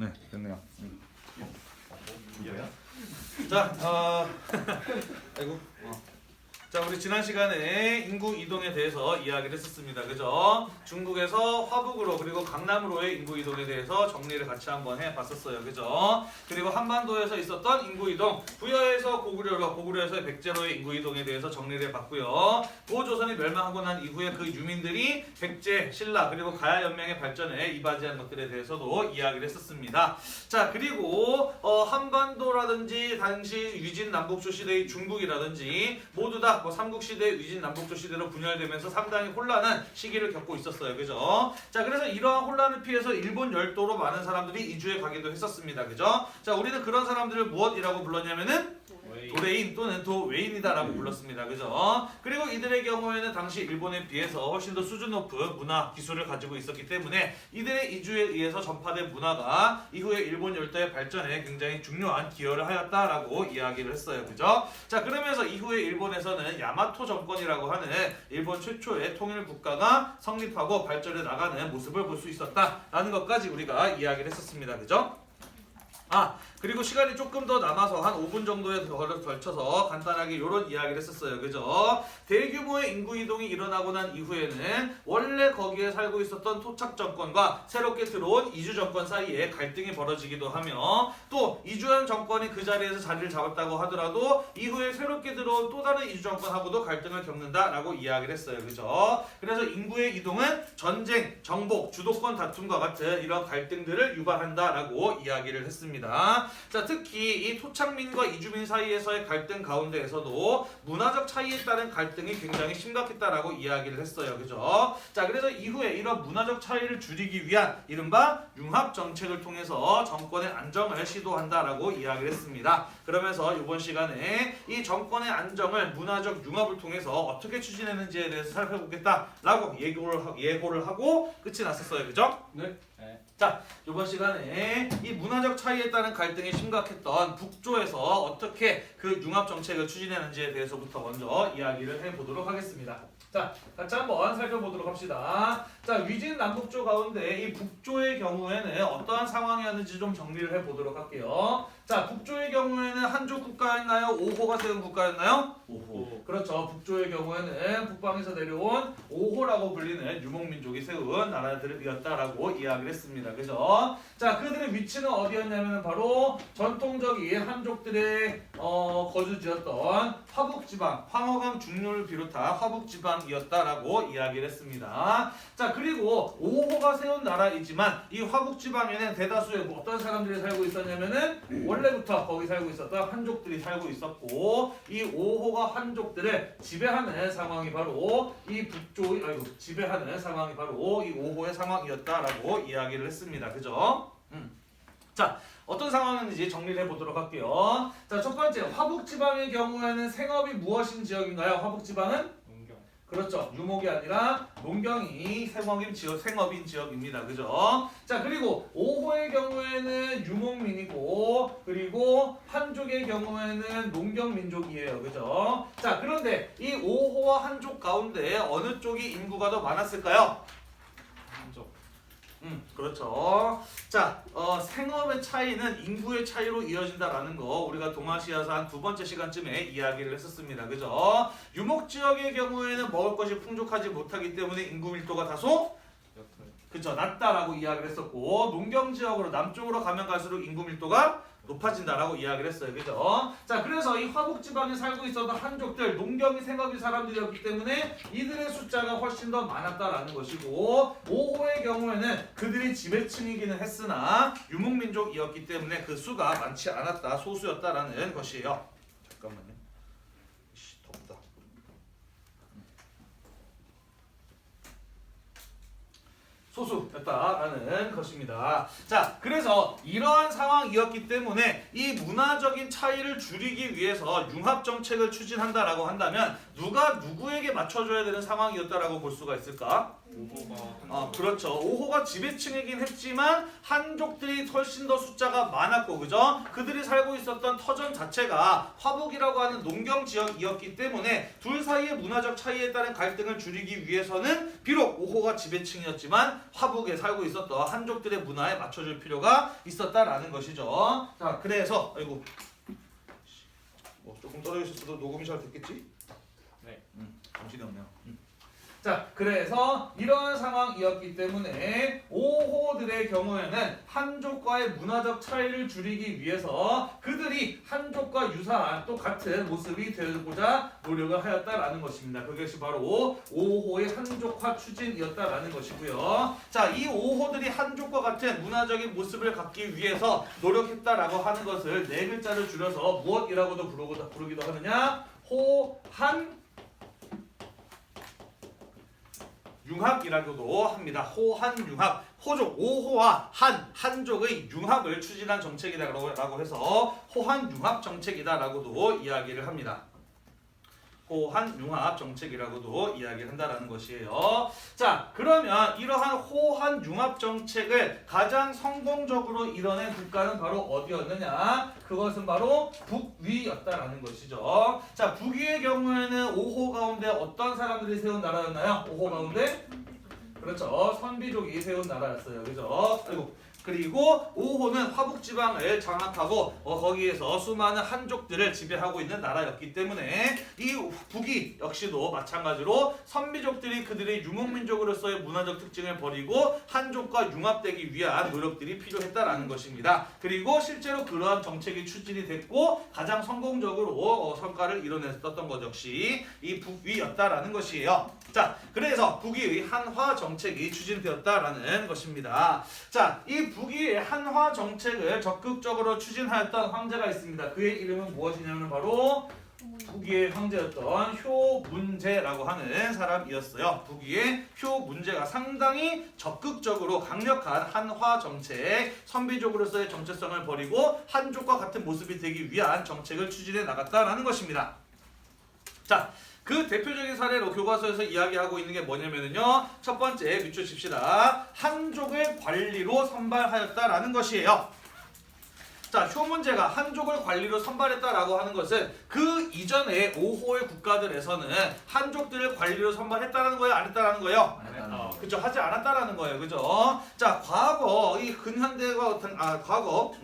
네, 됐네요. 뭐야? 자, 아이고. 자, 우리 지난 시간에 인구 이동에 대해서 이야기를 했었습니다. 그죠? 중국에서 화북으로 그리고 강남으로의 인구 이동에 대해서 정리를 같이 한번 해봤었어요. 그죠? 그리고 한반도에서 있었던 인구 이동, 부여에서 고구려로, 고구려에서 백제로의 인구 이동에 대해서 정리를 해봤고요. 고조선이 멸망하고 난 이후에 그 유민들이 백제, 신라 그리고 가야 연맹의 발전에 이바지한 것들에 대해서도 이야기를 했었습니다. 자, 그리고 한반도라든지 당시 위진 남북조 시대의 중국이라든지 모두 다 삼국시대 위진 남북조 시대로 분열되면서 상당히 혼란한 시기를 겪고 있었어요. 그죠? 자, 그래서 이러한 혼란을 피해서 일본 열도로 많은 사람들이 이주해 가기도 했었습니다. 그죠? 자, 우리는 그런 사람들을 무엇이라고 불렀냐면은 도레인 또는 도웨인이다라고 불렀습니다. 그죠? 그리고 이들의 경우에는 당시 일본에 비해서 훨씬 더 수준 높은 문화, 기술을 가지고 있었기 때문에 이들의 이주에 의해서 전파된 문화가 이후에 일본 열도의 발전에 굉장히 중요한 기여를 하였다라고 이야기를 했어요. 그죠? 자, 그러면서 이후에 일본에서는 야마토 정권이라고 하는 일본 최초의 통일 국가가 성립하고 발전해 나가는 모습을 볼 수 있었다라는 것까지 우리가 이야기를 했었습니다. 그죠? 그리고 시간이 조금 더 남아서 한 5분 정도에 걸쳐서 간단하게 이런 이야기를 했었어요. 그죠? 대규모의 인구 이동이 일어나고 난 이후에는 원래 거기에 살고 있었던 토착 정권과 새롭게 들어온 이주 정권 사이에 갈등이 벌어지기도 하며 또 이주한 정권이 그 자리에서 자리를 잡았다고 하더라도 이후에 새롭게 들어온 또 다른 이주 정권하고도 갈등을 겪는다라고 이야기를 했어요. 그죠? 그래서 인구의 이동은 전쟁, 정복, 주도권 다툼과 같은 이런 갈등들을 유발한다라고 이야기를 했습니다. 자, 특히 이 토착민과 이주민 사이에서의 갈등 가운데에서도 문화적 차이에 따른 갈등이 굉장히 심각했다라고 이야기를 했어요. 그죠? 자, 그래서 이후에 이런 문화적 차이를 줄이기 위한 이른바 융합 정책을 통해서 정권의 안정을 시도한다라고 이야기를 했습니다. 그러면서 이번 시간에 이 정권의 안정을 문화적 융합을 통해서 어떻게 추진했는지에 대해서 살펴보겠다라고 예고를 하고 끝이 났었어요. 그죠? 네. 자, 이번 시간에 이 문화적 차이에 따른 갈등이 심각했던 북조에서 어떻게 그 융합 정책을 추진했는지에 대해서부터 먼저 이야기를 해보도록 하겠습니다. 자, 같이 한번 살펴보도록 합시다. 자, 위진 남북조 가운데 이 북조의 경우에는 어떠한 상황이었는지 좀 정리를 해보도록 할게요. 자, 북조의 경우에는 한족 국가였나요? 5호가 세운 국가였나요? 5호. 그렇죠. 북조의 경우에는 북방에서 내려온 5호라고 불리는 유목민족이 세운 나라들이었다라고 이야기를 했습니다. 그죠? 자, 그들의 위치는 어디였냐면 바로 전통적인 한족들의 거주지였던 화북지방, 황허강 중류를 비롯한 화북지방이었다라고 이야기를 했습니다. 자, 그리고 5호가 세운 나라이지만 이 화북지방에는 대다수의 어떤 사람들이 살고 있었냐면은 원래부터 거기 살고 있었던 한족들이 살고 있었고 이 5호가 한족들을 지배하는 상황이 바로 이 지배하는 상황이 바로 이 5호의 상황이었다라고 이야기를 했습니다. 그죠? 자, 어떤 상황인지 정리를 해보도록 할게요. 자, 첫 번째 화북지방의 경우에는 생업이 무엇인 지역인가요? 화북지방은? 그렇죠. 유목이 아니라 농경이 생업인 지역입니다. 그죠? 자, 그리고 5호의 경우에는 유목민이고 그리고 한족의 경우에는 농경민족이에요. 그죠? 자, 그런데 이 5호와 한족 가운데 어느 쪽이 인구가 더 많았을까요? 한족. 그렇죠. 자, 생업의 차이는 인구의 차이로 이어진다라는 거 우리가 동아시아사 한 두 번째 시간쯤에 이야기를 했었습니다. 그죠? 유목지역의 경우에는 먹을 것이 풍족하지 못하기 때문에 인구 밀도가 다소 그쵸, 낮다라고 이야기를 했었고 농경지역으로 남쪽으로 가면 갈수록 인구 밀도가 높아진다라고 이야기를 했어요. 그죠? 자, 그래서 이 화북지방에 살고 있었던 한족들, 농경이 생업인 사람들이었기 때문에 이들의 숫자가 훨씬 더 많았다라는 것이고 5호의 경우에는 그들이 지배층이기는 했으나 유목민족이었기 때문에 그 수가 많지 않았다, 소수였다라는 것이에요. 잠깐만요. 덥다. 소수였다라는 것입니다. 자, 그래서 이러한 상황이었기 때문에 이 문화적인 차이를 줄이기 위해서 융합 정책을 추진한다라고 한다면 누가 누구에게 맞춰줘야 되는 상황이었다라고 볼 수가 있을까? 오호가 그렇죠. 5호가 지배층이긴 했지만 한족들이 훨씬 더 숫자가 많았고, 그죠? 그들이 살고 있었던 터전 자체가 화북이라고 하는 농경 지역이었기 때문에 둘 사이의 문화적 차이에 따른 갈등을 줄이기 위해서는 비록 5호가 지배층이었지만 화북에 살고 있었던 한족들의 문화에 맞춰줄 필요가 있었다라는 것이죠. 자, 그래서 아이고 뭐 조금 떨어져 있었어도 녹음이 잘 됐겠지? 네. 정신이 없네요. 자, 그래서 이런 상황이었기 때문에 5호들의 경우에는 한족과의 문화적 차이를 줄이기 위해서 그들이 한족과 유사한 또 같은 모습이 되고자 노력을 하였다라는 것입니다. 그것이 바로 5호의 한족화 추진이었다라는 것이고요. 자, 이 5호들이 한족과 같은 문화적인 모습을 갖기 위해서 노력했다라고 하는 것을 네 글자를 줄여서 무엇이라고도 부르기도 하느냐? 호한 융합이라고도 합니다. 호한융합, 호족 5호와 한족의 융합을 추진한 정책이다라고 해서 호한융합 정책이다라고도 이야기를 합니다. 호한융합 정책이라고도 이야기를 한다라는 것이에요. 자, 그러면 이러한 호한융합 정책을 가장 성공적으로 이뤄낸 국가는 바로 어디였느냐? 그것은 바로 북위였다라는 것이죠. 자, 북위의 경우에는 5호 가운데 어떤 사람들이 세운 나라였나요? 5호 가운데? 그렇죠. 선비족이 세운 나라였어요. 그죠? 아이고. 그리고 5호는 화북지방을 장악하고 거기에서 수많은 한족들을 지배하고 있는 나라였기 때문에 이 북이 역시도 마찬가지로 선비족들이 그들의 유목민족으로서의 문화적 특징을 버리고 한족과 융합되기 위한 노력들이 필요했다라는 것입니다. 그리고 실제로 그러한 정책이 추진이 됐고 가장 성공적으로 성과를 이뤄냈었던 것 역시 이 북위였다라는 것이에요. 자, 그래서 북위의 한화 정책이 추진되었다라는 것입니다. 자, 이 북위의 한화 정책을 적극적으로 추진하였던 황제가 있습니다. 그의 이름은 무엇이냐면 바로 북위의 황제였던 효문제라고 하는 사람이었어요. 북위의 효문제가 상당히 적극적으로 강력한 한화 정책, 선비족으로서의 정체성을 버리고 한족과 같은 모습이 되기 위한 정책을 추진해 나갔다라는 것입니다. 자, 그 대표적인 사례로 교과서에서 이야기하고 있는 게 뭐냐면요. 첫 번째 밑줄 칩시다. 한족을 관리로 선발하였다라는 것이에요. 자, 효문제가 한족을 관리로 선발했다라고 하는 것은 그 이전에 5호의 국가들에서는 한족들을 관리로 선발했다라는 거예요? 안 했다라는 거예요? 그죠? 하지 않았다라는 거예요. 그죠? 자, 과거 이 근현대와 같은 과거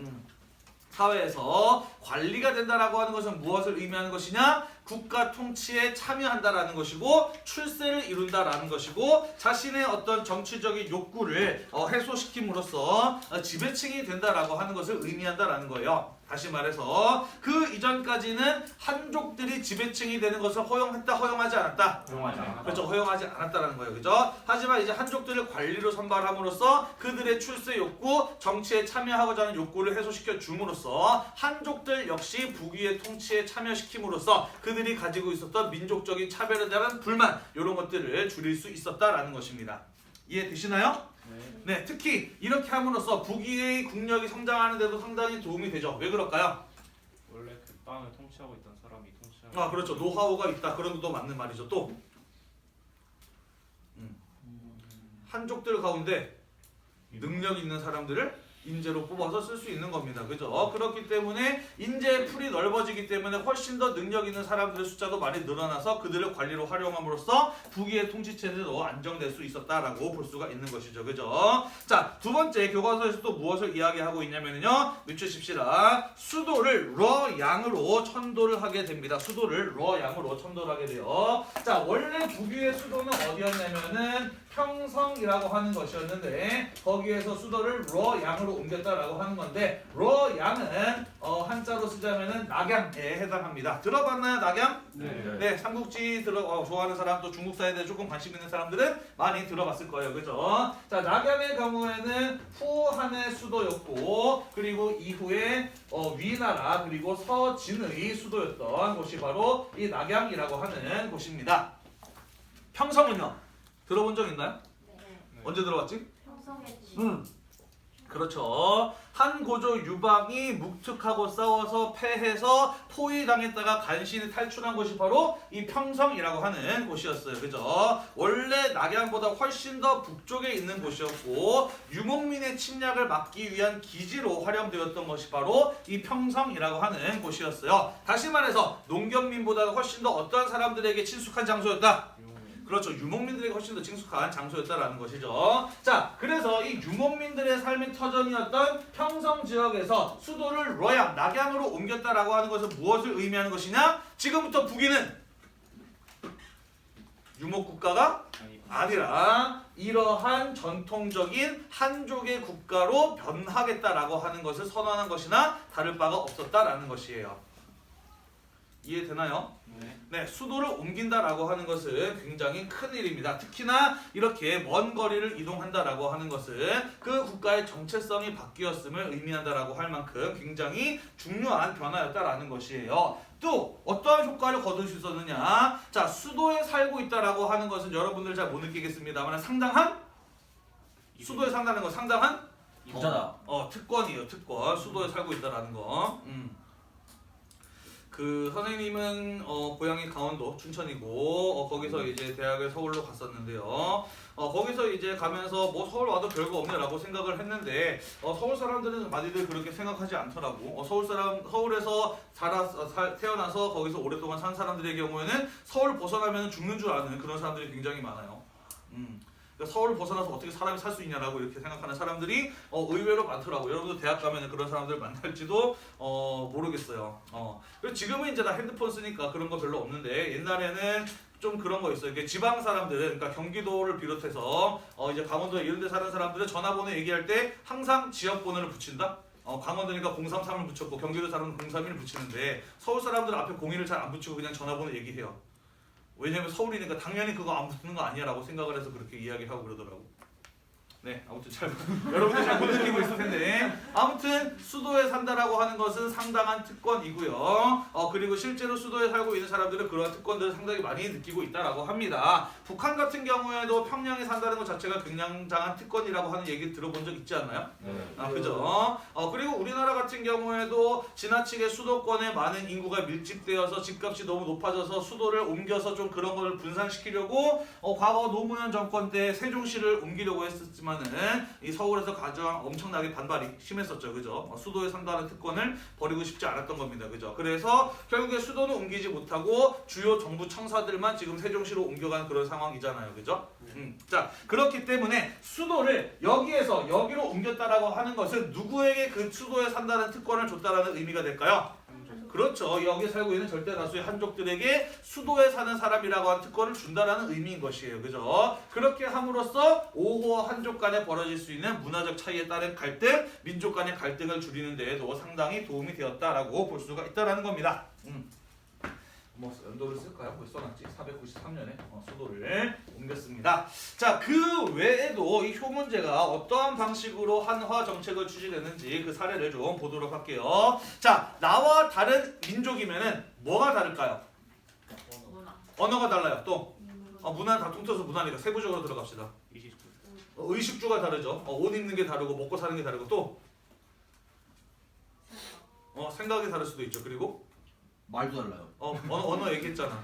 사회에서 관리가 된다라고 하는 것은 무엇을 의미하는 것이냐? 국가 통치에 참여한다라는 것이고 출세를 이룬다라는 것이고 자신의 어떤 정치적인 욕구를 해소시킴으로써 지배층이 된다라고 하는 것을 의미한다라는 거예요. 다시 말해서 그 이전까지는 한족들이 지배층이 되는 것을 허용했다, 허용하지 않았다? 허용하지 않았다. 그렇죠. 허용하지 않았다라는 거예요. 그죠? 하지만 이제 한족들을 관리로 선발함으로써 그들의 출세 욕구, 정치에 참여하고자 하는 욕구를 해소시켜 줌으로써 한족들 역시 북위의 통치에 참여시킴으로써 그들이 가지고 있었던 민족적인 차별에 대한 불만 이런 것들을 줄일 수 있었다라는 것입니다. 이해되시나요? 네, 특히 이렇게 함으로써 북위의 국력이 성장하는 데도 상당히 도움이 되죠. 왜 그럴까요? 원래 그 땅을 통치하고 있던 사람이 통치하고 그렇죠. 노하우가 있다. 그런 것도 맞는 말이죠. 또 한족들 가운데 능력 있는 사람들을 인재로 뽑아서 쓸 수 있는 겁니다. 그죠? 그렇기 때문에 인재의 풀이 넓어지기 때문에 훨씬 더 능력 있는 사람들의 숫자도 많이 늘어나서 그들을 관리로 활용함으로써 북위의 통치체제도 안정될 수 있었다라고 볼 수가 있는 것이죠. 그죠? 자, 두 번째 교과서에서 또 무엇을 이야기하고 있냐면요. 밑줄 칩시다. 수도를 러양으로 천도를 하게 됩니다. 수도를 러양으로 천도를 하게 돼요. 자, 원래 북위의 수도는 어디였냐면은 평성이라고 하는 것이었는데 거기에서 수도를 러양으로 옮겼다라고 하는 건데 러양은 한자로 쓰자면은 낙양에 해당합니다. 들어봤나요, 낙양? 네, 삼국지 좋아하는 사람 또 중국사에 대해 조금 관심 있는 사람들은 많이 들어봤을 거예요. 그죠? 자, 낙양의 경우에는 후한의 수도였고 그리고 이후에 위나라 그리고 서진의 수도였던 곳이 바로 이 낙양이라고 하는 곳입니다. 평성은요? 들어본 적 있나요? 네. 언제 들어봤지? 평성했지. 그렇죠. 한 고조 유방이 묵특하고 싸워서 패해서 포위당했다가 간신히 탈출한 곳이 바로 이 평성이라고 하는 곳이었어요. 그죠? 원래 낙양보다 훨씬 더 북쪽에 있는 곳이었고 유목민의 침략을 막기 위한 기지로 활용되었던 것이 바로 이 평성이라고 하는 곳이었어요. 다시 말해서 농경민보다 훨씬 더 어떠한 사람들에게 친숙한 장소였다. 그렇죠. 유목민들에게 훨씬 더 친숙한 장소였다라는 것이죠. 자, 그래서 이 유목민들의 삶의 터전이었던 평성 지역에서 수도를 러양, 낙양으로 옮겼다라고 하는 것은 무엇을 의미하는 것이냐? 지금부터 북이는 유목국가가 아니라 이러한 전통적인 한족의 국가로 변하겠다라고 하는 것을 선언한 것이나 다를 바가 없었다라는 것이에요. 이해되나요? 네, 수도를 옮긴다라고 하는 것은 굉장히 큰 일입니다. 특히나 이렇게 먼 거리를 이동한다라고 하는 것은 그 국가의 정체성이 바뀌었음을 의미한다라고 할 만큼 굉장히 중요한 변화였다라는 것이에요. 또 어떠한 효과를 거둘 수 있었느냐? 자, 수도에 살고 있다라고 하는 것은 여러분들 잘 못 느끼겠습니다만 상당한 수도에 산다는 건 상당한 부자다. 특권이에요. 특권. 수도에 살고 있다라는 거. 그 선생님은 고향이 강원도 춘천이고 거기서 이제 대학을 서울로 갔었는데요. 거기서 이제 가면서 뭐 서울 와도 별거 없네라고 생각을 했는데 서울 사람들은 많이들 그렇게 생각하지 않더라고. 서울에서 태어나서 거기서 오랫동안 산 사람들의 경우에는 서울 벗어나면 죽는 줄 아는 그런 사람들이 굉장히 많아요. 그러니까 서울을 벗어나서 어떻게 사람이 살 수 있냐라고 이렇게 생각하는 사람들이 의외로 많더라고요. 여러분도 대학 가면 그런 사람들 만날지도 모르겠어요. 그리고 지금은 이제 다 핸드폰 쓰니까 그런 거 별로 없는데 옛날에는 좀 그런 거 있어요. 이게 지방 사람들은 그러니까 경기도를 비롯해서 이제 강원도 이런 데 사는 사람들은 전화번호 얘기할 때 항상 지역 번호를 붙인다. 강원도니까 033을 붙였고 경기도 사람은 031을 붙이는데 서울 사람들은 앞에 01을 잘 안 붙이고 그냥 전화번호 얘기해요. 왜냐면 서울이니까 당연히 그거 안 붙는 거 아니야 라고 생각을 해서 그렇게 이야기하고 그러더라고. 네, 아무튼 여러분들 잘 못 느끼고 있을 텐데 아무튼 수도에 산다라고 하는 것은 상당한 특권이고요. 그리고 실제로 수도에 살고 있는 사람들은 그러한 특권들을 상당히 많이 느끼고 있다라고 합니다. 북한 같은 경우에도 평양에 산다는 것 자체가 굉장한 특권이라고 하는 얘기 들어본 적 있지 않나요? 그죠? 그리고 우리나라 같은 경우에도 지나치게 수도권에 많은 인구가 밀집되어서 집값이 너무 높아져서 수도를 옮겨서 좀 그런 걸 분산시키려고 과거 노무현 정권 때 세종시를 옮기려고 했었지만 이 서울에서 가장 엄청나게 반발이 심했었죠. 그죠? 수도에 산다는 특권을 버리고 싶지 않았던 겁니다. 그죠? 그래서 결국에 수도는 옮기지 못하고 주요 정부 청사들만 지금 세종시로 옮겨가는 그런 상황이잖아요. 그죠? 자, 그렇기 때문에 수도를 여기에서 여기로 옮겼다라고 하는 것은 누구에게 그 수도에 산다는 특권을 줬다라는 의미가 될까요? 그렇죠. 여기 살고 있는 절대 다수의 한족들에게 수도에 사는 사람이라고 하는 특권을 준다라는 의미인 것이에요. 그죠? 그렇게 함으로써 오호와 한족 간에 벌어질 수 있는 문화적 차이에 따른 갈등, 민족 간의 갈등을 줄이는 데에도 상당히 도움이 되었다라고 볼 수가 있다라는 겁니다. 뭐 연도를 쓸까요? 뭐 써놨지? 493년에 수도를 옮겼습니다. 자, 그 외에도 이 효문제가 어떠한 방식으로 한화 정책을 추진했는지 그 사례를 좀 보도록 할게요. 자, 나와 다른 민족이면은 뭐가 다를까요? 언어가 달라요. 또 문화 다 통틀어서 문화니까 세부적으로 들어갑시다. 의식주가 다르죠. 옷 입는 게 다르고 먹고 사는 게 다르고 또 생각이 다를 수도 있죠. 그리고 말도 달라요. 언어 얘기했잖아.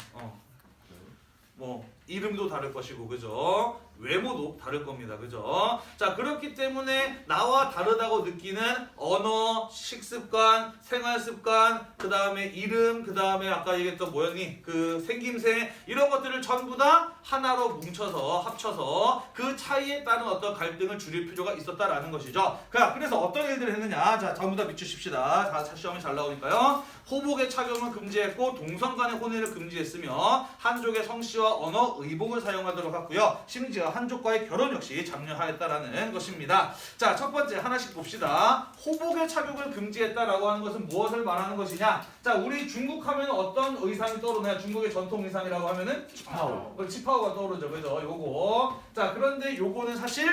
뭐 이름도 다를 것이고, 그죠? 외모도 다를 겁니다. 그죠? 자, 그렇기 때문에 나와 다르다고 느끼는 언어, 식습관, 생활습관, 그 다음에 이름, 그 다음에 아까 얘기했던 뭐였니? 그 생김새, 이런 것들을 전부 다 하나로 뭉쳐서 합쳐서 그 차이에 따른 어떤 갈등을 줄일 필요가 있었다라는 것이죠. 그래서 어떤 일들을 했느냐? 자, 전부 다 비추십시다. 다 시험에 잘 나오니까요. 호복의 착용을 금지했고 동성 간의 혼인을 금지했으며 한족의 성씨와 언어, 의복을 사용하도록 했고요. 심지어 한족과의 결혼 역시 장려하였다라는 것입니다. 자, 첫 번째 하나씩 봅시다. 호복의 착용을 금지했다라고 하는 것은 무엇을 말하는 것이냐? 자, 우리 중국 하면 어떤 의상이 떠오르나요? 중국의 전통 의상이라고 하면은 치파오. 치파오가 떠오르죠. 그죠? 요거. 자, 그런데 요거는 사실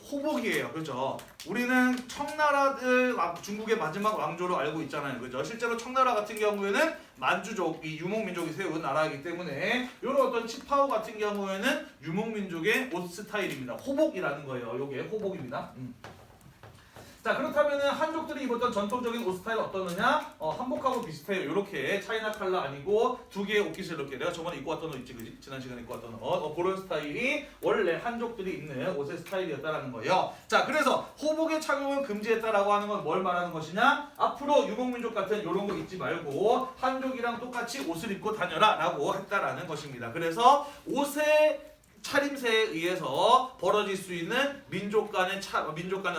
호복이에요. 그죠? 우리는 청나라들 중국의 마지막 왕조로 알고 있잖아요. 그죠? 실제로 청나라 같은 경우에는 만주족, 이 유목민족이 세운 나라이기 때문에 이런 어떤 치파오 같은 경우에는 유목민족의 옷 스타일입니다. 호복이라는 거예요. 요게 호복입니다. 자 그렇다면은 한족들이 입었던 전통적인 옷 스타일 어떠느냐? 한복하고 비슷해요. 이렇게 차이나 컬러 아니고 두 개의 옷깃을 이렇게 내가 저번에 입고 왔던 옷 있지 그지? 지난 시간에 입고 왔던 옷 그런 스타일이 원래 한족들이 입는 옷의 스타일이었다라는 거예요. 자 그래서 호복의 착용을 금지했다라고 하는 건 뭘 말하는 것이냐? 앞으로 유목민족 같은 이런 거 입지 말고 한족이랑 똑같이 옷을 입고 다녀라 라고 했다라는 것입니다. 그래서 옷의 차림새에 의해서 벌어질 수 있는 민족 간의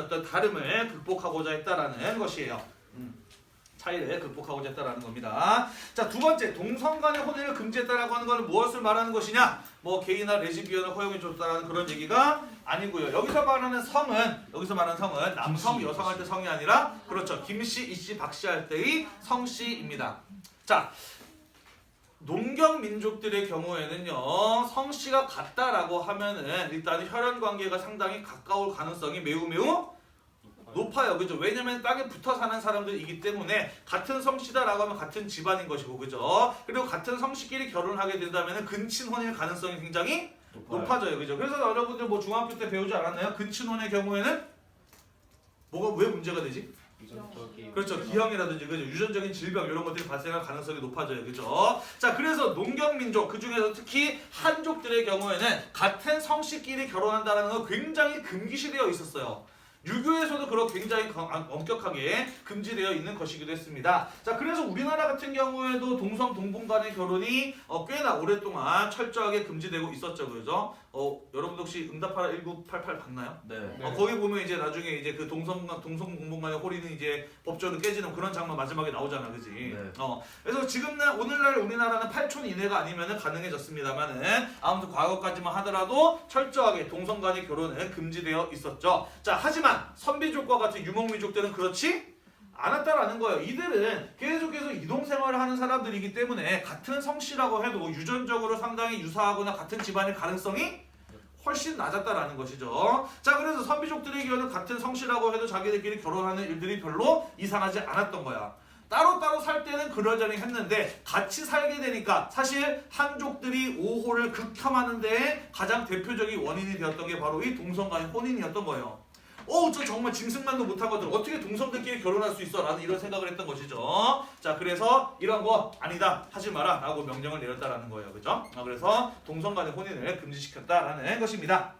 어떤 다름을 극복하고자 했다라는 것이에요. 차이를 극복하고자 했다라는 겁니다. 자, 두 번째, 동성 간의 혼인을 금지했다라고 하는 것은 무엇을 말하는 것이냐? 뭐 게이나 레즈비언을 허용해 줬다라는 그런 얘기가 아니고요. 여기서 말하는 성은 남성, 여성 할 때 성이 아니라 그렇죠. 김씨, 이씨, 박씨 할 때의 성씨입니다. 자, 농경 민족들의 경우에는요 성씨가 같다라고 하면은 일단 혈연 관계가 상당히 가까울 가능성이 매우 높아요. 그죠? 왜냐면 땅에 붙어 사는 사람들이기 때문에 같은 성씨다라고 하면 같은 집안인 것이고 그죠? 그리고 같은 성씨끼리 결혼하게 된다면 근친혼일 가능성이 굉장히 높아져요. 그죠? 그래서 여러분들 뭐 중학교 때 배우지 않았나요? 근친혼의 경우에는 뭐가 왜 문제가 되지? 그렇죠. 기형이라든지 그죠? 유전적인 질병 이런 것들이 발생할 가능성이 높아져요. 그죠? 자, 그래서 농경민족 그 중에서 특히 한족들의 경우에는 같은 성씨끼리 결혼한다는 건 굉장히 금기시되어 있었어요. 유교에서도 그렇고 굉장히 엄격하게 금지되어 있는 것이기도 했습니다. 자, 그래서 우리나라 같은 경우에도 동성 동본 간의 결혼이 꽤나 오랫동안 철저하게 금지되고 있었죠. 그죠? 여러분들 혹시 응답하라 1988 봤나요? 네. 거기 보면 이제 나중에 이제 그 동성 동본 간의 혼인이 이제 법적으로 깨지는 그런 장면 마지막에 나오잖아. 그지? 네. 그래서 지금은 오늘날 우리나라는 8촌 이내가 아니면은 가능해졌습니다만은 아무튼 과거까지만 하더라도 철저하게 동성 간의 결혼은 금지되어 있었죠. 자, 하지만 선비족과 같은 유목민족들은 그렇지 않았다라는 거예요. 이들은 계속해서 이동생활을 하는 사람들이기 때문에 같은 성씨라고 해도 유전적으로 상당히 유사하거나 같은 집안일 가능성이 훨씬 낮았다라는 것이죠. 자, 그래서 선비족들의 경우는 같은 성씨라고 해도 자기들끼리 결혼하는 일들이 별로 이상하지 않았던 거야. 따로따로 살 때는 그러저니 했는데 같이 살게 되니까 사실 한족들이 오호를 극혐하는 데에 가장 대표적인 원인이 되었던 게 바로 이 동성 간의 혼인이었던 거예요. 저 정말 짐승만도 못한 것들 어떻게 동성들끼리 결혼할 수 있어? 라는 이런 생각을 했던 것이죠. 자, 그래서 이런 거 아니다 하지 마라 라고 명령을 내렸다라는 거예요. 그죠? 그래서 동성 간의 혼인을 금지시켰다라는 것입니다.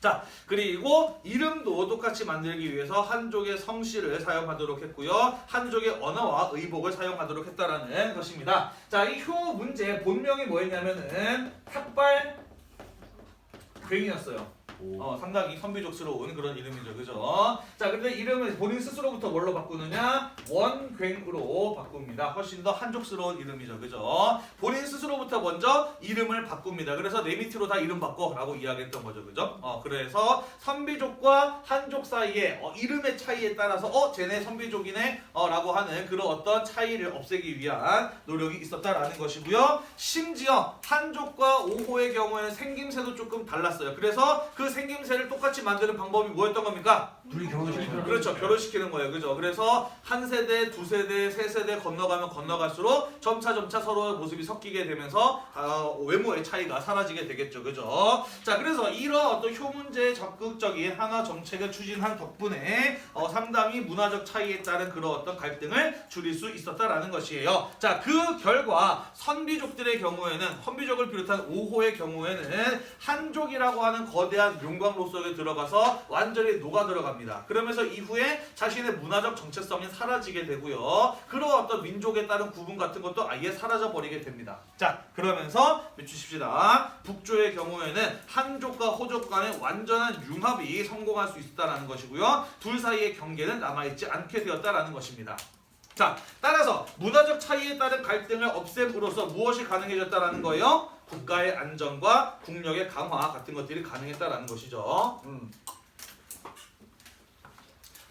자, 그리고 이름도 똑같이 만들기 위해서 한족의 성씨를 사용하도록 했고요. 한족의 언어와 의복을 사용하도록 했다라는 것입니다. 자, 이 효 문제 본명이 뭐였냐면은 탁발 괴인이었어요. 상당히 선비족스러운 그런 이름이죠. 그죠? 자, 근데 이름을 본인 스스로부터 뭘로 바꾸느냐? 원괭으로 바꿉니다. 훨씬 더 한족스러운 이름이죠. 그죠? 본인 스스로부터 먼저 이름을 바꿉니다. 그래서 내 밑으로 다 이름 바꿔 라고 이야기했던 거죠. 그죠? 그래서 선비족과 한족 사이에 이름의 차이에 따라서 쟤네 선비족이네 라고 하는 그런 어떤 차이를 없애기 위한 노력이 있었다라는 것이고요. 심지어 한족과 오호의 경우에는 생김새도 조금 달랐어요. 그래서 그 생김새를 똑같이 만드는 방법이 뭐였던 겁니까? 둘이 결혼시키는 그렇죠. 결혼시키는 거예요. 그죠? 그래서 한 세대, 두 세대, 세 세대 건너가면 건너갈수록 점차 서로의 모습이 섞이게 되면서 외모의 차이가 사라지게 되겠죠. 그죠? 자, 그래서 이런 어떤 효 문제의 적극적인 한화 정책을 추진한 덕분에 상당히 문화적 차이에 따른 그런 어떤 갈등을 줄일 수 있었다라는 것이에요. 자, 그 결과 선비족들의 경우에는 선비족을 비롯한 오호의 경우에는 한족이라고 하는 거대한 용광로 속에 들어가서 완전히 녹아 들어갑니다. 그러면서 이후에 자신의 문화적 정체성이 사라지게 되고요. 그런 어떤 민족에 따른 구분 같은 것도 아예 사라져 버리게 됩니다. 자, 그러면서 주십시다. 북조의 경우에는 한족과 호족 간의 완전한 융합이 성공할 수 있었다는 것이고요. 둘 사이의 경계는 남아있지 않게 되었다는 것입니다. 자, 따라서 문화적 차이에 따른 갈등을 없앰으로써 무엇이 가능해졌다는 거예요? 국가의 안정과 국력의 강화 같은 것들이 가능했다라는 것이죠.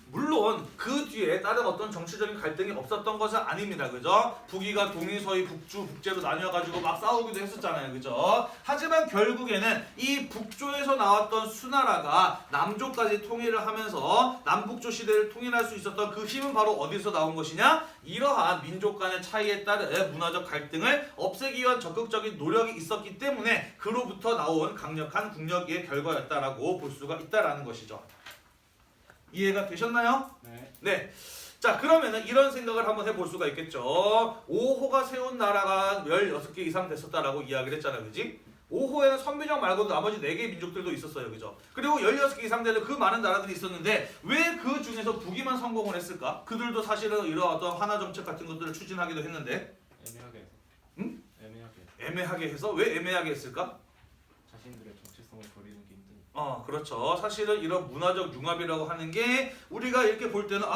물론 그 뒤에 다른 어떤 정치적인 갈등이 없었던 것은 아닙니다. 그죠? 북위가 동이, 서이, 북주, 북제로 나뉘어가지고 막 싸우기도 했었잖아요. 그죠? 하지만 결국에는 이 북조에서 나왔던 수나라가 남조까지 통일을 하면서 남북조 시대를 통일할 수 있었던 그 힘은 바로 어디서 나온 것이냐? 이러한 민족 간의 차이에 따른 문화적 갈등을 없애기 위한 적극적인 노력이 있었기 때문에 그로부터 나온 강력한 국력의 결과였다라고 볼 수가 있다라는 것이죠. 이해가 되셨나요? 네. 네. 자, 그러면은 이런 생각을 한번 해볼 수가 있겠죠. 5호가 세운 나라가 16개 이상 됐었다라고 이야기를 했잖아요. 그지? 5호에는 선비정 말고도 나머지 4개의 민족들도 있었어요. 그죠? 그리고 16개 이상 되는 그 많은 나라들이 있었는데 왜 그 중에서 북이만 성공을 했을까? 그들도 사실은 이런 어떤 하나 정책 같은 것들을 추진하기도 했는데 애매하게 해서. 응? 애매하게. 애매하게 해서 왜 애매하게 했을까? 자신들의 정체성을 버리는 게 힘든. 그렇죠. 사실은 이런 문화적 융합이라고 하는 게 우리가 이렇게 볼 때는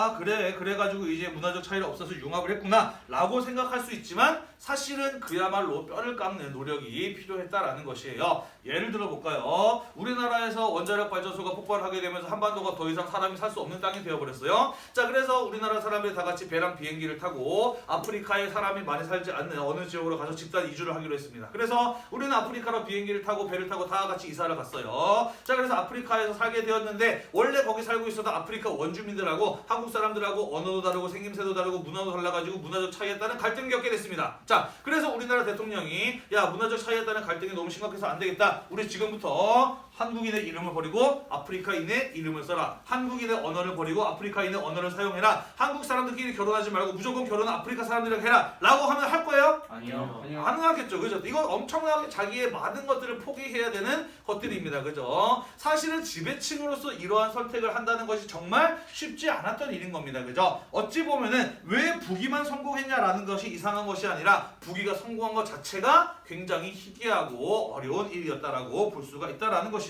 그래가지고 이제 문화적 차이가 없어서 융합을 했구나 라고 생각할 수 있지만 사실은 그야말로 뼈를 깎는 노력이 필요했다라는 것이에요. 예를 들어 볼까요? 우리나라에서 원자력 발전소가 폭발하게 되면서 한반도가 더 이상 사람이 살 수 없는 땅이 되어버렸어요. 자, 그래서 우리나라 사람들이 다 같이 배랑 비행기를 타고 아프리카에 사람이 많이 살지 않는 어느 지역으로 가서 집단 이주를 하기로 했습니다. 그래서 우리는 아프리카로 비행기를 타고 배를 타고 다 같이 이사를 갔어요. 자, 그래서 아프리카에서 살게 되었는데 원래 거기 살고 있었던 아프리카 원주민들하고 한국 사람들하고 언어도 다르고 생김새도 다르고 문화도 달라가지고 문화적 차이에 따른 갈등을 겪게 됐습니다. 자, 그래서 우리나라 대통령이 문화적 차이에 따른 갈등이 너무 심각해서 안 되겠다. 우리 지금부터 한국인의 이름을 버리고 아프리카인의 이름을 써라. 한국인의 언어를 버리고 아프리카인의 언어를 사용해라. 한국 사람들끼리 결혼하지 말고 무조건 결혼은 아프리카 사람들이랑 해라. 라고 하면 할 거예요? 아니요. 안 하겠죠. 그죠? 이건 엄청나게 자기의 많은 것들을 포기해야 되는 것들입니다. 그죠? 사실은 지배층으로서 이러한 선택을 한다는 것이 정말 쉽지 않았던 일인 겁니다. 그죠? 어찌 보면은 왜 북이만 성공했냐라는 것이 이상한 것이 아니라 북이가 성공한 것 자체가 굉장히 희귀하고 어려운 일이었다라고 볼 수가 있다라는 것이죠.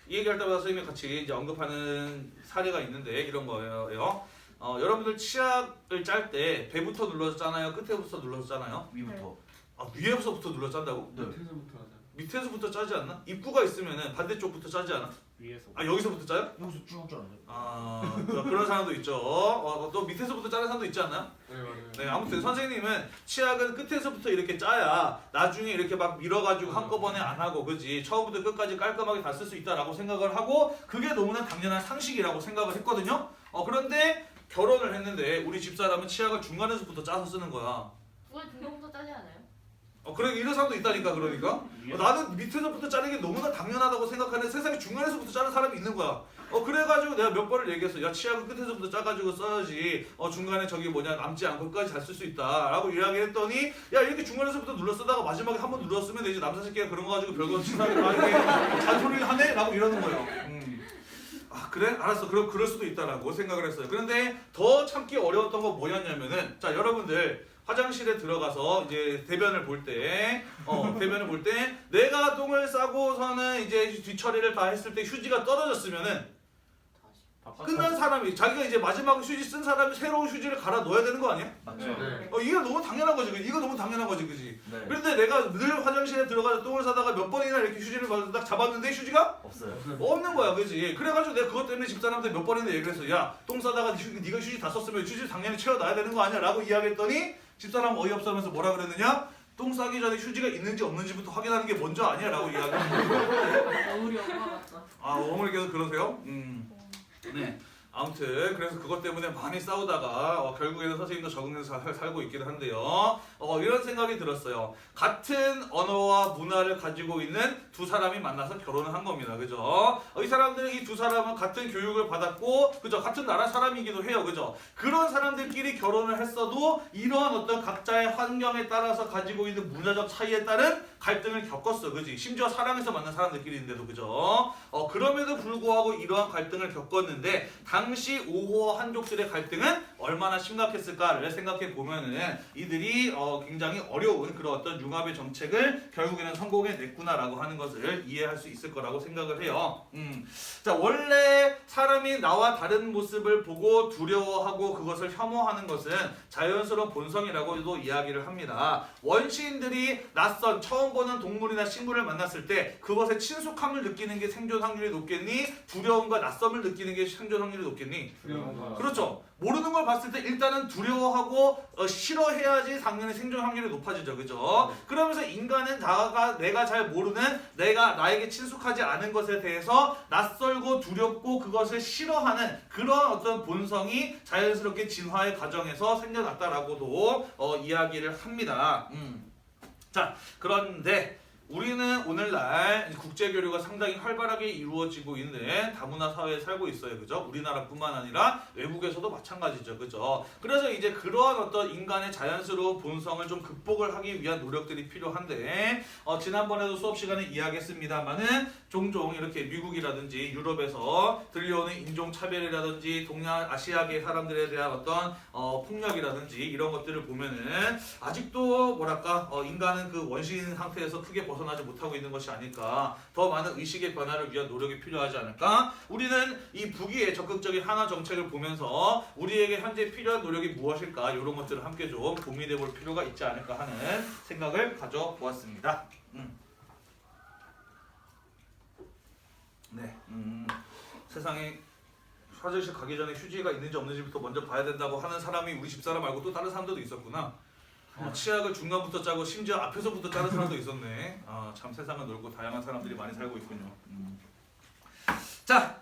이 얘기할 때마다 선생님이 같이 이제 언급하는 사례가 있는데 이런 거예요. 여러분들 치약을 짤 때 배부터 눌러잖아요. 끝에부터 눌러잖아요. 위부터. 위에서부터 눌러 짠다고? 네. 밑에서부터 하자. 밑에서부터 짜지 않나? 입구가 있으면은 반대쪽부터 짜지 않아? 위에서. 여기서부터 짜요? 여기서 쭉 짜는데. 그런 사람도 있죠. 또 밑에서부터 짜는 사람도 있지 않나요? 네, 맞아요. 네, 아무튼 선생님은 치약은 끝에서부터 이렇게 짜야 나중에 이렇게 막 밀어가지고 한꺼번에 안 하고, 그지? 처음부터 끝까지 깔끔하게 다 쓸 수 있다라고 생각을 하고 그게 너무나 당연한 상식이라고 생각을 했거든요. 그런데 결혼을 했는데 우리 집사람은 치약을 중간에서부터 짜서 쓰는 거야. 그건 중간부터 짜지 않아요? 그래, 이런 사람도 있다니까. 그러니까 위에서. 나는 밑에서부터 짜는 게 너무나 당연하다고 생각하는데 세상에 중간에서부터 짜는 사람이 있는 거야. 그래가지고 내가 몇 번을 얘기했어. 야, 치약은 끝에서부터 짜가지고 써야지. 중간에 저기 남지 않고 끝까지 잘 쓸 수 있다라고 이야기했더니, 야, 이렇게 중간에서부터 눌러 쓰다가 마지막에 한 번 눌렀으면 이제 남자 새끼가 그런 거 가지고 별거 치사하게 다 이렇게 잔소리를 하네? 라고 이러는 거예요. 그래? 알았어. 그럼 그럴 수도 있다라고 생각을 했어요. 그런데 더 참기 어려웠던 건 뭐였냐면은, 자, 여러분들 화장실에 들어가서 이제 대변을 볼 때, 내가 똥을 싸고서는 이제 뒤처리를 다 했을 때 휴지가 떨어졌으면은 끝난 사람이, 자기가 이제 마지막 휴지 쓴 사람이 새로운 휴지를 갈아 넣어야 되는 거 아니야? 맞죠? 네. 이게 너무 당연한 거지. 이거 너무 당연한 거지, 그지? 네. 그런데 내가 늘 화장실에 들어가서 똥을 싸다가 몇 번이나 이렇게 휴지를 딱 잡았는데 휴지가 없어요. 없는 거야, 그지? 그래가지고 내가 그것 때문에 집사람한테 몇 번이나 얘기를 했어. 야, 똥 싸다가 네가 휴지 다 썼으면 휴지 당연히 채워놔야 되는 거 아니야? 라고 이야기했더니 집사람 어이없어 하면서 뭐라 그랬느냐? 똥 싸기 전에 휴지가 있는지 없는지부터 확인하는 게 먼저 아니야? 라고 이야기하는 거예요. 우리 엄마 같다. 어머니께서 그러세요? 네. 아무튼 그래서 그것 때문에 많이 싸우다가 결국에는 선생님도 적응해서 살고 있긴 한데요. 이런 생각이 들었어요. 같은 언어와 문화를 가지고 있는 두 사람이 만나서 결혼을 한 겁니다. 그죠? 이 사람들은, 이 두 사람은 같은 교육을 받았고, 그죠? 같은 나라 사람이기도 해요. 그죠? 그런 사람들끼리 결혼을 했어도 이러한 어떤 각자의 환경에 따라서 가지고 있는 문화적 차이에 따른 갈등을 겪었어. 그지? 심지어 사랑해서 만난 사람들끼리인데도, 그죠? 그럼에도 불구하고 이러한 갈등을 겪었는데 당시 5호 한족들의 갈등은 얼마나 심각했을까를 생각해 보면은 이들이 굉장히 어려운 그런 어떤 융합의 정책을 결국에는 성공해냈구나라고 하는 것을 이해할 수 있을 거라고 생각을 해요. 자, 원래 사람이 나와 다른 모습을 보고 두려워하고 그것을 혐오하는 것은 자연스러운 본성이라고도 이야기를 합니다. 원시인들이 낯선 처음 보는 동물이나 식물을 만났을 때 그것에 친숙함을 느끼는 게 생존 확률이 높겠니? 두려움과 낯섦을 느끼는 게 생존 확률이 높겠니? 그렇죠. 모르는 걸 봤을 때 일단은 두려워하고 싫어해야지 당연히 생존 확률이 높아지죠. 그죠? 그러면서 인간은 내가 잘 모르는, 나에게 친숙하지 않은 것에 대해서 낯설고 두렵고 그것을 싫어하는 그런 어떤 본성이 자연스럽게 진화의 과정에서 생겨났다라고도 이야기를 합니다. 자, 그런데 우리는 오늘날 국제 교류가 상당히 활발하게 이루어지고 있는 다문화 사회에 살고 있어요. 그죠? 우리나라뿐만 아니라 외국에서도 마찬가지죠. 그죠? 그래서 이제 그러한 어떤 인간의 자연스러운 본성을 좀 극복을 하기 위한 노력들이 필요한데 지난번에도 수업 시간에 이야기했습니다만은 종종 이렇게 미국이라든지 유럽에서 들려오는 인종 차별이라든지 동아시아계 사람들에 대한 어떤 폭력이라든지 이런 것들을 보면은 아직도 뭐랄까 인간은 그 원시인 상태에서 크게 벗어나지 못하고 있는 것이 아닐까. 더 많은 의식의 변화를 위한 노력이 필요하지 않을까. 우리는 이 북위의 적극적인 한화 정책을 보면서 우리에게 현재 필요한 노력이 무엇일까 이런 것들을 함께 좀 고민해 볼 필요가 있지 않을까 하는 생각을 가져보았습니다. 네, 세상에 화장실 가기 전에 휴지가 있는지 없는지부터 먼저 봐야 된다고 하는 사람이 우리 집사람 말고 또 다른 사람들도 있었구나. 치약을 중간부터 짜고 심지어 앞에서부터 짜는 사람도 있었네. 참 세상은 넓고 다양한 사람들이 많이 살고 있군요. 자,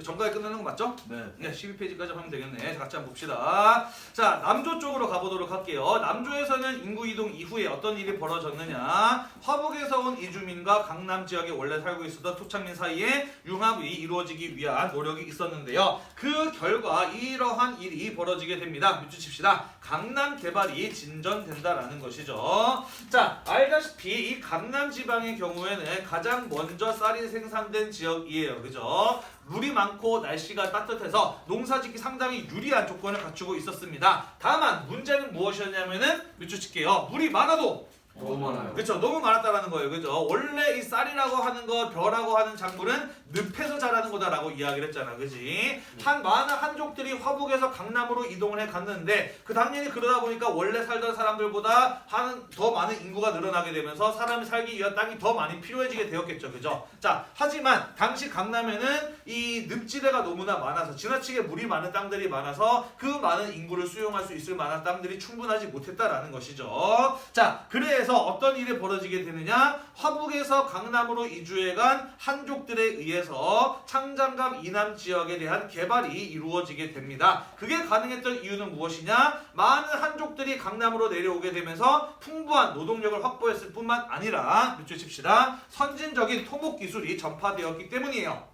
정가에 끝내는 거 맞죠? 네. 12페이지까지 하면 되겠네. 같이 한번 봅시다. 자, 남조 쪽으로 가보도록 할게요. 남조에서는 인구 이동 이후에 어떤 일이 벌어졌느냐. 화북에서 온 이주민과 강남 지역에 원래 살고 있었던 토착민 사이에 융합이 이루어지기 위한 노력이 있었는데요. 그 결과 이러한 일이 벌어지게 됩니다. 밑줄 칩시다. 강남 개발이 진전된다라는 것이죠. 자, 알다시피 이 강남 지방의 경우에는 가장 먼저 쌀이 생산된 지역이에요. 그죠? 물이 많고 날씨가 따뜻해서 농사짓기 상당히 유리한 조건을 갖추고 있었습니다. 다만 문제는 무엇이었냐면은 밑줄 칠게요. 물이 많아도 너무 많아요. 그렇죠. 너무 많았다라는 거예요. 그죠? 원래 이 쌀이라고 하는 거, 벼라고 하는 작물은 늪에서 자라는 거다라고 이야기를 했잖아. 그지? 많은 한족들이 화북에서 강남으로 이동을 해 갔는데 당연히 그러다 보니까 원래 살던 사람들보다 더 많은 인구가 늘어나게 되면서 사람이 살기 위한 땅이 더 많이 필요해지게 되었겠죠. 그죠? 자, 하지만 당시 강남에는 이 늪지대가 너무나 많아서 지나치게 물이 많은 땅들이 많아서 그 많은 인구를 수용할 수 있을 만한 땅들이 충분하지 못했다라는 것이죠. 자, 그래서 어떤 일이 벌어지게 되느냐? 화북에서 강남으로 이주해간 한족들에 의해서 창장갑 이남 지역에 대한 개발이 이루어지게 됩니다. 그게 가능했던 이유는 무엇이냐? 많은 한족들이 강남으로 내려오게 되면서 풍부한 노동력을 확보했을 뿐만 아니라 밑줄 칩시다. 선진적인 토목 기술이 전파되었기 때문이에요.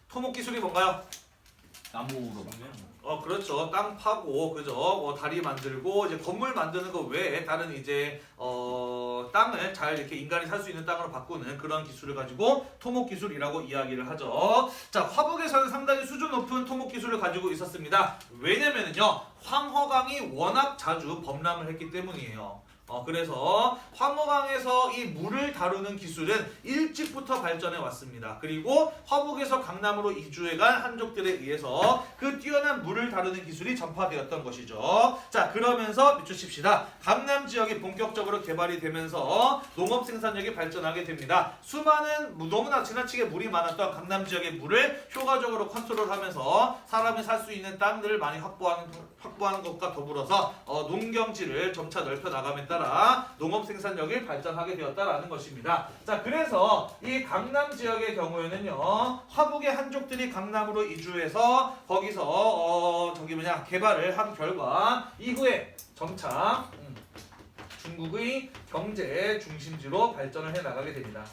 토목 기술이 뭔가요? 나무로. 그렇죠. 땅 파고, 그죠? 다리 만들고, 이제 건물 만드는 거 외에 다른 이제, 땅을 잘 이렇게 인간이 살 수 있는 땅으로 바꾸는 그런 기술을 가지고 토목 기술이라고 이야기를 하죠. 자, 화북에서는 상당히 수준 높은 토목 기술을 가지고 있었습니다. 왜냐면은요, 황허강이 워낙 자주 범람을 했기 때문이에요. 그래서 황허강에서 이 물을 다루는 기술은 일찍부터 발전해 왔습니다. 그리고 화북에서 강남으로 이주해간 한족들에 의해서 그 뛰어난 물을 다루는 기술이 전파되었던 것이죠. 자, 그러면서 밑줄 칩시다. 강남 지역이 본격적으로 개발이 되면서 농업 생산력이 발전하게 됩니다. 수많은 너무나 지나치게 물이 많았던 강남 지역의 물을 효과적으로 컨트롤하면서 사람이 살 수 있는 땅들을 많이 확보하는 것과 더불어서 농경지를 점차 넓혀 나감에 따라 농업 생산력이 발전하게 되었다라는 것입니다. 자, 그래서 이 강남 지역의 경우에는요, 화북의 한족들이 강남으로 이주해서 거기서 개발을 한 결과 이후에 점차 중국의 경제 중심지로 발전을 해 나가게 됩니다.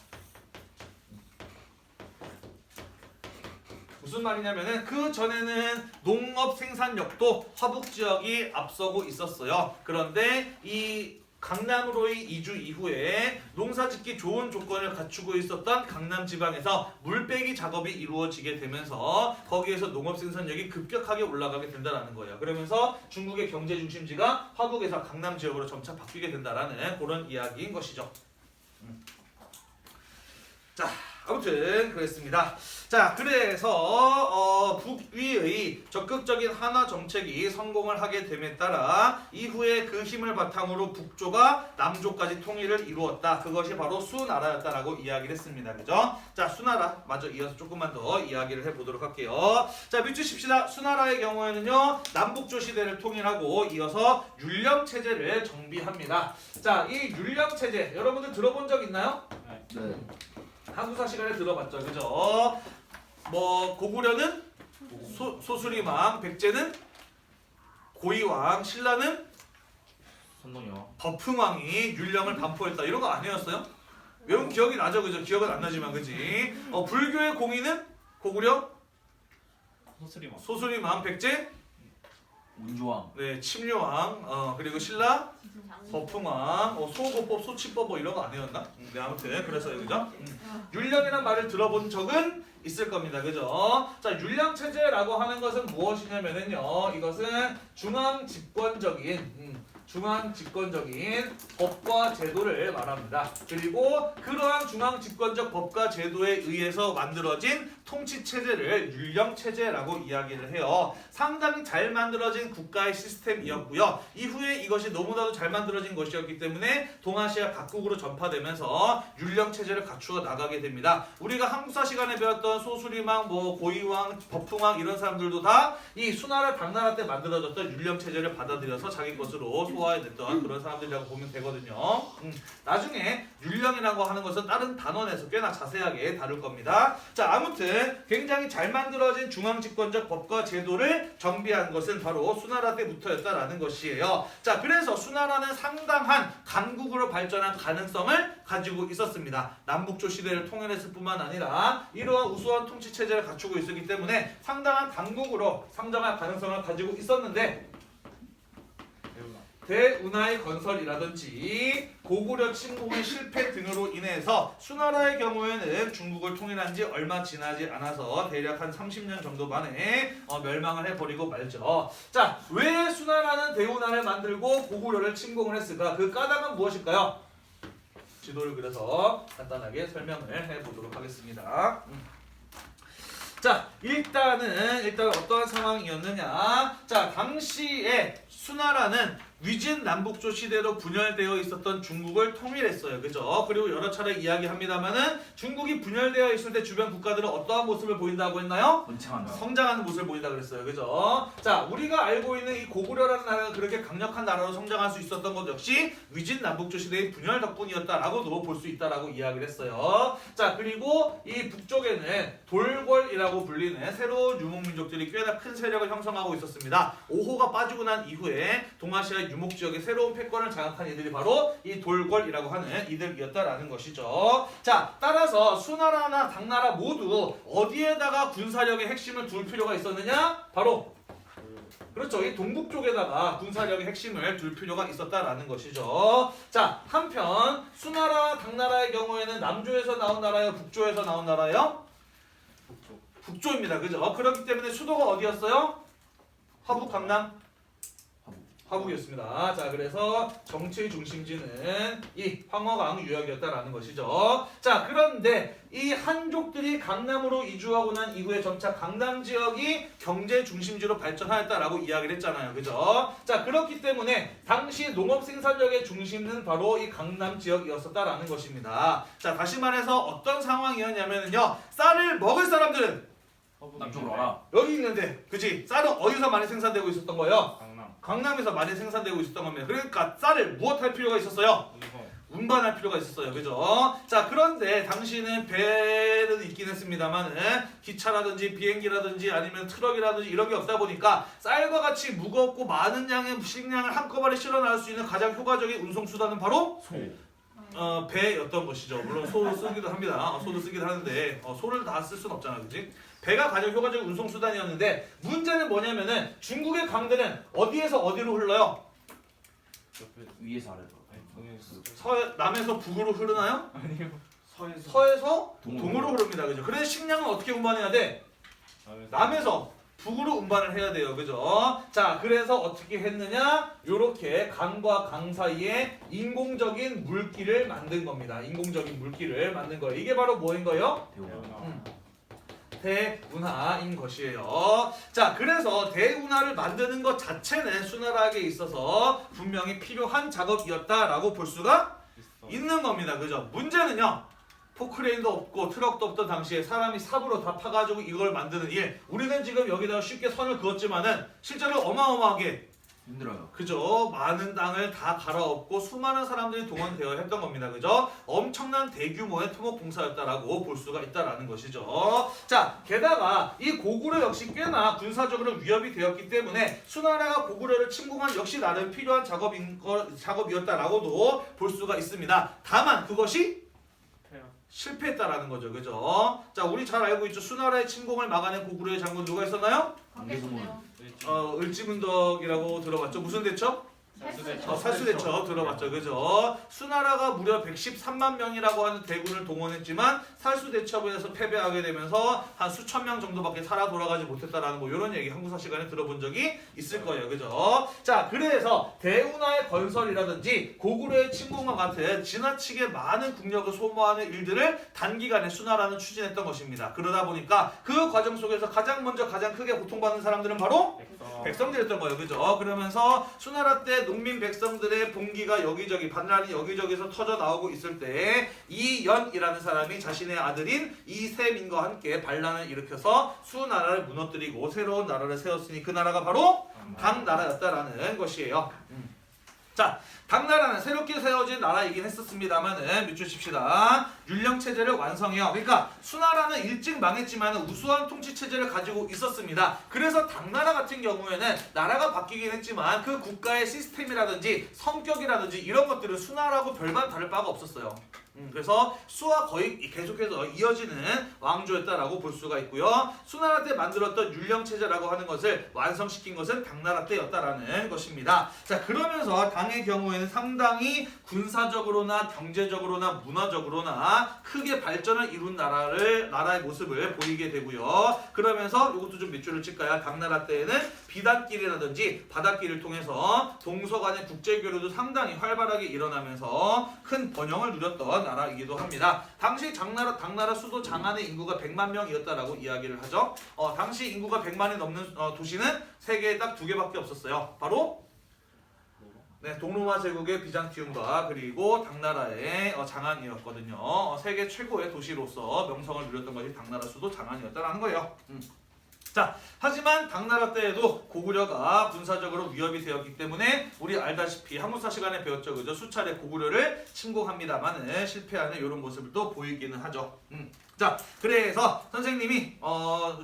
무슨 말이냐면은 그 전에는 농업 생산력도 화북 지역이 앞서고 있었어요. 그런데 이 강남으로의 이주 이후에 농사짓기 좋은 조건을 갖추고 있었던 강남 지방에서 물빼기 작업이 이루어지게 되면서 거기에서 농업 생산력이 급격하게 올라가게 된다는 거예요. 그러면서 중국의 경제 중심지가 화북에서 강남 지역으로 점차 바뀌게 된다라는 그런 이야기인 것이죠. 자, 아무튼 그랬습니다. 자, 그래서 북위의 적극적인 한화 정책이 성공을 하게 됨에 따라 이후에 그 힘을 바탕으로 북조가 남조까지 통일을 이루었다. 그것이 바로 수나라였다라고 이야기를 했습니다. 그죠? 자, 수나라 마저 이어서 조금만 더 이야기를 해보도록 할게요. 자, 밑줄 칩시다. 수나라의 경우에는요, 남북조 시대를 통일하고 이어서 율령 체제를 정비합니다. 자, 이 율령 체제 여러분들 들어본 적 있나요? 네. 한국사 시간에 들어봤죠, 그죠? 고구려는 소수리망, 백제는 고이왕, 신라는 선동이요. 버풍왕이 율령을 반포했다. 이런 거 아니었어요? 외운 기억이 나죠, 그죠? 기억은 안 나지만, 그지? 불교의 공인은 고구려 소스리만. 소수리만 백제, 운조왕. 네 침료왕, 그리고 신라 버풍왕, 소고법, 소치법 뭐 이런 거 아니었나? 네 아무튼 그래서 그죠? 율령이란 말을 들어본 적은 있을 겁니다, 그죠? 자, 율령 체제라고 하는 것은 무엇이냐면은요, 이것은 중앙 집권적인 법과 제도를 말합니다. 그리고 그러한 중앙 집권적 법과 제도에 의해서 만들어진 통치 체제를 율령 체제라고 이야기를 해요. 상당히 잘 만들어진 국가의 시스템이었고요. 이후에 이것이 너무나도 잘 만들어진 것이었기 때문에 동아시아 각국으로 전파되면서 율령 체제를 갖추어 나가게 됩니다. 우리가 한국사 시간에 배웠던 소수리왕, 고이왕, 버풍왕 이런 사람들도 다 이 수나라 당나라 때 만들어졌던 율령 체제를 받아들여서 자기 것으로 소화해냈던 그런 사람들이라고 보면 되거든요. 나중에 율령이라고 하는 것은 다른 단원에서 꽤나 자세하게 다룰 겁니다. 자, 아무튼 굉장히 잘 만들어진 중앙집권적 법과 제도를 정비한 것은 바로 수나라 때부터였다라는 것이에요. 자, 그래서 수나라는 상당한 강국으로 발전한 가능성을 가지고 있었습니다. 남북조 시대를 통일했을 뿐만 아니라 이러한 우수한 통치 체제를 갖추고 있었기 때문에 상당한 강국으로 성장할 가능성을 가지고 있었는데, 대운하의 건설이라든지 고구려 침공의 실패 등으로 인해서 수나라의 경우에는 중국을 통일한 지 얼마 지나지 않아서 대략 한 30년 정도 만에 멸망을 해버리고 말죠. 자, 왜 수나라는 대운하를 만들고 고구려를 침공을 했을까? 그 까닭은 무엇일까요? 지도를 그려서 간단하게 설명을 해보도록 하겠습니다. 자, 일단 어떠한 상황이었느냐? 자, 당시에 수나라는 위진 남북조 시대로 분열되어 있었던 중국을 통일했어요. 그죠? 그리고 여러 차례 이야기합니다만은 중국이 분열되어 있을 때 주변 국가들은 어떠한 모습을 보인다고 했나요? 번창한다. 성장하는 모습을 보인다 그랬어요. 그죠? 자, 우리가 알고 있는 이 고구려라는 나라가 그렇게 강력한 나라로 성장할 수 있었던 것 역시 위진 남북조 시대의 분열 덕분이었다라고도 볼 수 있다라고 이야기를 했어요. 자, 그리고 이 북쪽에는 돌궐이라고 불리는 새로운 유목민족들이 꽤나 큰 세력을 형성하고 있었습니다. 오호가 빠지고 난 이후에 동아시아 유목 지역의 새로운 패권을 장악한 이들이 바로 이 돌궐이라고 하는 이들이었다라는 것이죠. 자, 따라서 수나라나 당나라 모두 어디에다가 군사력의 핵심을 둘 필요가 있었느냐? 바로 그렇죠. 이 동북 쪽에다가 군사력의 핵심을 둘 필요가 있었다라는 것이죠. 자, 한편 수나라, 당나라의 경우에는 남조에서 나온 나라예요? 북조에서 나온 나라예요? 북조입니다. 그죠? 그렇기 때문에 수도가 어디였어요? 화북, 강남? 화북이었습니다. 자, 그래서 정치의 중심지는 이 황허강 유역이었다라는 것이죠. 자, 그런데 이 한족들이 강남으로 이주하고 난 이후에 점차 강남 지역이 경제 중심지로 발전하였다라고 이야기를 했잖아요. 그죠? 자, 그렇기 때문에 당시 농업 생산력의 중심은 바로 이 강남 지역이었었다라는 것입니다. 자, 다시 말해서 어떤 상황이었냐면요. 쌀을 먹을 사람들은 남쪽으로 와라. 여기 있는데, 그치? 쌀은 어디서 많이 생산되고 있었던 거예요? 강남. 강남에서 많이 생산되고 있었던 겁니다. 그러니까 쌀을 무엇할 필요가 있었어요? 운반할 필요가 있었어요. 그죠? 자, 그런데 당시는 배는 있긴 했습니다만은 기차라든지 비행기라든지 아니면 트럭이라든지 이런 게 없다 보니까 쌀과 같이 무겁고 많은 양의 식량을 한꺼번에 실어 나갈 수 있는 가장 효과적인 운송 수단은 바로 배였던 것이죠. 물론 소 쓰기도 합니다. 소도 쓰기도 하는데 소를 다 쓸 수는 없잖아, 그렇지? 배가 가장 효과적인 운송 수단이었는데 문제는 뭐냐면은 중국의 강들은 어디에서 어디로 흘러요? 위에서 아래로. 남에서 북으로 흐르나요? 아니요. 서에서 동으로. 동으로 흐릅니다. 그죠? 그래서 식량은 어떻게 운반해야 돼? 남에서 북으로 운반을 해야 돼요. 그죠? 자, 그래서 어떻게 했느냐? 요렇게 강과 강 사이에 인공적인 물길을 만든 겁니다. 인공적인 물길을 만든 거예요. 이게 바로 뭐인 거예요? 대운하인 것이에요. 자, 그래서 대운하를 만드는 것 자체는 수나라에게 있어서 분명히 필요한 작업이었다라고 볼 수가 있는 겁니다. 그죠? 문제는요. 포크레인도 없고 트럭도 없던 당시에 사람이 삽으로 다 파가지고 이걸 만드는 일. 우리는 지금 여기다가 쉽게 선을 그었지만은 실제로 어마어마하게 힘들어요. 그죠? 많은 땅을 다 갈아엎고 수많은 사람들이 동원되어 했던 겁니다. 그죠? 엄청난 대규모의 토목공사였다라고 볼 수가 있다라는 것이죠. 자, 게다가 이 고구려 역시 꽤나 군사적으로 위협이 되었기 때문에 수나라가 고구려를 침공한 역시 나름 필요한 작업이었다라고도 볼 수가 있습니다. 다만 그것이 실패했다라는 거죠. 그죠? 자, 우리 잘 알고 있죠. 수나라의 침공을 막아낸 고구려의 장군 누가 있었나요? 관계소네요. 을지문덕이라고 들어봤죠. 무슨 대첩? 살수대첩 들어봤죠. 그죠? 수나라가 무려 113만 명이라고 하는 대군을 동원했지만 살수대첩에서 패배하게 되면서 한 수천 명 정도밖에 살아 돌아가지 못했다라는 뭐 이런 얘기 한국사 시간에 들어본 적이 있을 거예요. 그죠? 자, 그래서 대운하의 건설이라든지 고구려의 침공과 같은 지나치게 많은 국력을 소모하는 일들을 단기간에 수나라는 추진했던 것입니다. 그러다 보니까 그 과정 속에서 가장 먼저 가장 크게 고통받는 사람들은 바로 백성들이었던 거예요. 그죠? 그러면서 수나라 때 농민 백성들의 봉기가 여기저기 반란이 여기저기서 터져 나오고 있을 때 이연이라는 사람이 자신의 아들인 이세민과 함께 반란을 일으켜서 수나라를 무너뜨리고 새로운 나라를 세웠으니 그 나라가 바로 당나라였다라는 것이에요. 자, 당나라는 새롭게 세워진 나라이긴 했었습니다만은 밑줄 칩시다. 율령체제를 완성해요. 그러니까 수나라는 일찍 망했지만 우수한 통치체제를 가지고 있었습니다. 그래서 당나라 같은 경우에는 나라가 바뀌긴 했지만 그 국가의 시스템이라든지 성격이라든지 이런 것들은 수나라하고 별반 다를 바가 없었어요. 그래서 수와 거의 계속해서 이어지는 왕조였다라고 볼 수가 있고요. 수나라 때 만들었던 율령체제라고 하는 것을 완성시킨 것은 당나라 때였다라는 것입니다. 자, 그러면서 당의 경우에는 상당히 군사적으로나 경제적으로나 문화적으로나 크게 발전을 이룬 나라의 모습을 보이게 되고요. 그러면서 이것도 좀 밑줄을 칠까요? 당나라 때에는 비단길이라든지 바닷길을 통해서 동서 간의 국제교류도 상당히 활발하게 일어나면서 큰 번영을 누렸던 나라이기도 합니다. 당시 당나라 수도 장안의 인구가 100만 명이었다라고 이야기를 하죠. 당시 인구가 100만이 넘는 도시는 세계에 딱 2개밖에 없었어요. 바로 동로마 제국의 비잔티움과 그리고 당나라의 장안이었거든요. 세계 최고의 도시로서 명성을 누렸던 것이 당나라 수도 장안이었다라는 거예요. 자, 하지만 당나라 때에도 고구려가 군사적으로 위협이 되었기 때문에 우리 알다시피 한국사 시간에 배웠죠. 그죠? 수차례 고구려를 침공합니다만은 실패하는 이런 모습을 또 보이기는 하죠. 자, 그래서 선생님이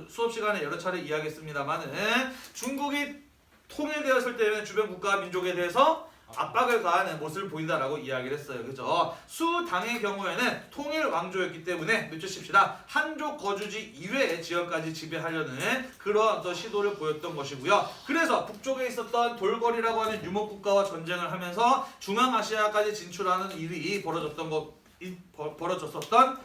수업 시간에 여러 차례 이야기했습니다만은 중국이 통일되었을 때는 주변 국가와 민족에 대해서 압박을 가하는 모습을 보인다라고 이야기를 했어요. 그죠? 수당의 경우에는 통일 왕조였기 때문에 밑줄 칩시다. 한족 거주지 이외의 지역까지 지배하려는 그런 어떤 시도를 보였던 것이고요. 그래서 북쪽에 있었던 돌거리라고 하는 유목국가와 전쟁을 하면서 중앙아시아까지 진출하는 일이 벌어졌었던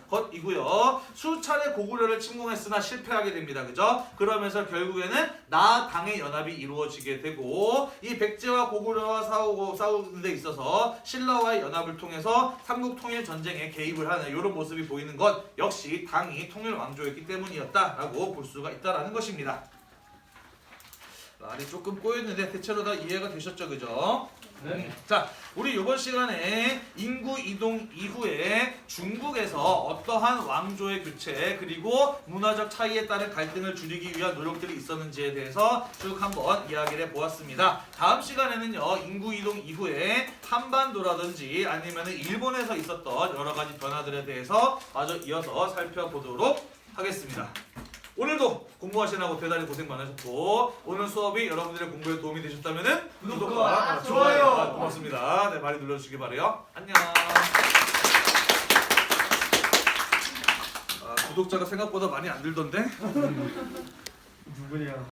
것이고요. 수차례 고구려를 침공했으나 실패하게 됩니다. 그죠? 그러면서 결국에는 나당의 연합이 이루어지게 되고 이 백제와 고구려와 싸우는 데 있어서 신라와의 연합을 통해서 삼국 통일 전쟁에 개입을 하는 이런 모습이 보이는 것 역시 당이 통일 왕조였기 때문이었다라고 볼 수가 있다라는 것입니다. 말이 조금 꼬였는데 대체로 다 이해가 되셨죠? 그죠? 네. 자, 우리 이번 시간에 인구 이동 이후에 중국에서 어떠한 왕조의 교체 그리고 문화적 차이에 따른 갈등을 줄이기 위한 노력들이 있었는지에 대해서 쭉 한번 이야기를 해보았습니다. 다음 시간에는요, 인구 이동 이후에 한반도라든지 아니면 일본에서 있었던 여러 가지 변화들에 대해서 마저 이어서 살펴보도록 하겠습니다. 오늘도 공부하시느라고 대단히 고생 많으셨고 오늘 수업이 여러분들의 공부에 도움이 되셨다면 구독과 좋아요. 고맙습니다. 네, 많이 눌러주시기 바라요. 안녕. 구독자가 생각보다 많이 안 들던데? 누구냐?